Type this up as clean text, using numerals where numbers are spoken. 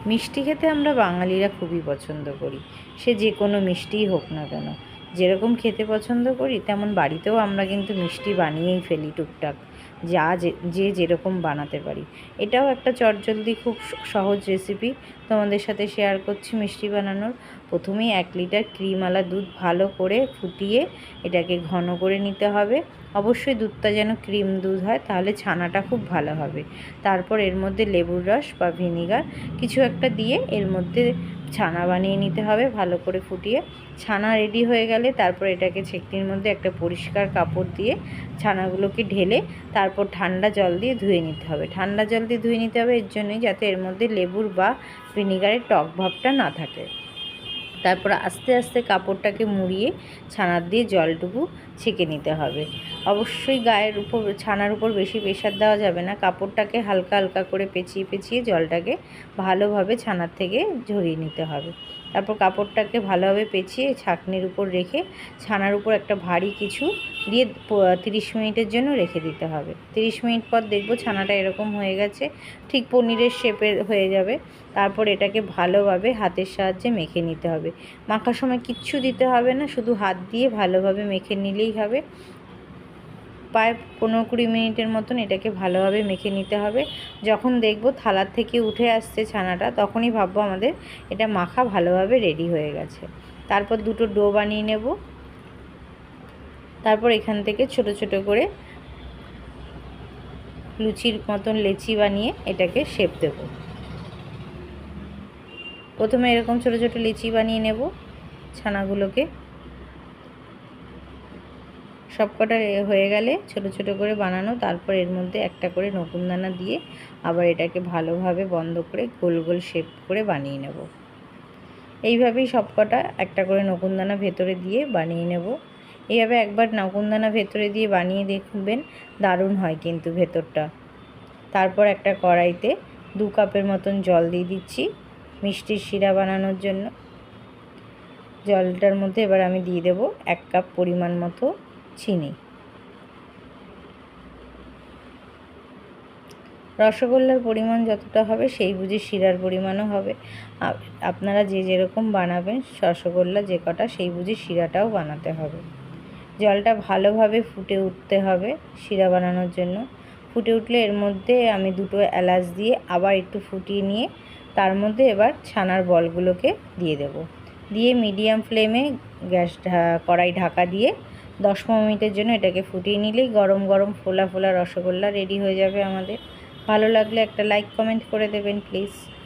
মিষ্টি খেতে আমরা বাঙালিরা খুবই পছন্দ করি, সে যে কোনো মিষ্টিই হোক না কেন। যেরকম খেতে পছন্দ করি তেমন বাড়িতেও আমরা কিন্তু মিষ্টি বানিয়েই ফেলি টুকটাক, যে যেরকম বানাতে পারি। এটাও একটা চটজলদি খুব সহজ রেসিপি তোমাদের সাথে শেয়ার করছি মিষ্টি বানানোর। প্রথমেই 1 লিটার ক্রিমওয়ালা দুধ ভালো করে ফুটিয়ে এটাকে ঘন করে নিতে হবে। অবশ্যই দুধটা যেন ক্রিম দুধ হয়, তাহলে ছানাটা খুব ভালো হবে। তারপর এর মধ্যে লেবুর রস বা ভিনিগার কিছু একটা দিয়ে এর মধ্যে ছানা বানিয়ে নিতে হবে ভালো করে ফুটিয়ে। ছানা রেডি হয়ে গেলে তারপর এটাকে ছেঁকনির মধ্যে একটা পরিষ্কার কাপড় দিয়ে ছানাগুলোকে ঢেলে তারপর ঠান্ডা জল দিয়ে ধুয়ে নিতে হবে। ঠান্ডা জল দিয়ে ধুয়ে নিতে হবে এর জন্যই যাতে এর মধ্যে লেবুর বা ভিনিগারের টক ভাবটা না থাকে। তারপর আস্তে আস্তে কাপড়টাকে মুড়িয়ে ছানার দিয়ে জলটুকু ছেঁকে নিতে হবে। অবশ্যই গায়ের উপর ছানার উপর বেশি প্রেশার দেওয়া যাবে না। কাপড়টাকে হালকা হালকা করে পেঁচিয়ে পেঁচিয়ে জলটাকে ভালোভাবে ছানার থেকে ঝরিয়ে নিতে হবে। তারপর কাপড়টাকে ভালোভাবে পেঁচিয়ে ছাঁকনির উপর রেখে ছানার উপর একটা ভারী কিছু দিয়ে 30 মিনিটের জন্য রেখে দিতে হবে। 30 মিনিট পর দেখব ছানাটা এরকম হয়ে গেছে, ঠিক পনিরের শেপের হয়ে যাবে। তারপর এটাকে ভালোভাবে হাতের সাহায্যে মেখে নিতে হবে। মাখার সময় কিচ্ছু দিতে হবে না, শুধু হাত দিয়ে ভালোভাবে মেখে নিলেই হবে। প্রায় 15-20 মিনিটের মতন এটাকে ভালোভাবে মেখে নিতে হবে। যখন দেখব থালার থেকে উঠে আসছে ছানাটা, তখনই ভাববো আমাদের এটা মাখা ভালোভাবে রেডি হয়ে গেছে। তারপর দুটো ডো বানিয়ে নেব। তারপর এখান থেকে ছোট ছোট করে লুচির মতন লেচি বানিয়ে এটাকে শেপ দেব। প্রথমে এরকম ছোট ছোট লিচি বানিয়ে নেব ছানাগুলোকে। সবকটা হয়ে গেলে ছোট ছোট করে বানানো, তারপর এর মধ্যে একটা করে নকুনদানা দিয়ে আবার এটাকে ভালোভাবে বন্ধ করে গোল গোল শেপ করে বানিয়ে নেব। এইভাবেই সবকটা একটা করে নকুনদানা ভেতরে দিয়ে বানিয়ে নেব। এইভাবে একবার নকুনদানা ভেতরে দিয়ে বানিয়ে দেখবেন, দারুণ হয় কিন্তু ভেতরটা। তারপর একটা কড়াইতে 2 কাপের মতন জল দিয়ে দিচ্ছি মিষ্টির শিরা বানানোর জন্য। জলটার মধ্যে এবার আমি দিয়ে দেব 1 কাপ পরিমাণ মতো চিনি। রসগোল্লার পরিমাণ যতটা হবে সেই বুঝে শিরার পরিমাণও হবে। আপনারা যে যেরকম বানাবেন রসগোল্লা যে কটা সেই বুঝে শিরাটাও বানাতে হবে। জলটা ভালোভাবে ফুটে উঠতে হবে শিরা বানানোর জন্য। ফুটে উঠলে এর মধ্যে আমি 2টো এলাচ দিয়ে আবার একটু ফুটিয়ে নিয়ে তার মধ্যে এবার ছানার বলগুলোকে দিয়ে দেব। দিয়ে মিডিয়াম ফ্লেমে কড়াই ঢাকা দিয়ে 10-15 মিনিটের জন্য এটাকে ফুটিয়ে নিলেই গরম গরম ফোলা ফোলা রসগোল্লা রেডি হয়ে যাবে আমাদের। ভালো লাগলে একটা লাইক কমেন্ট করে দেবেন প্লিজ।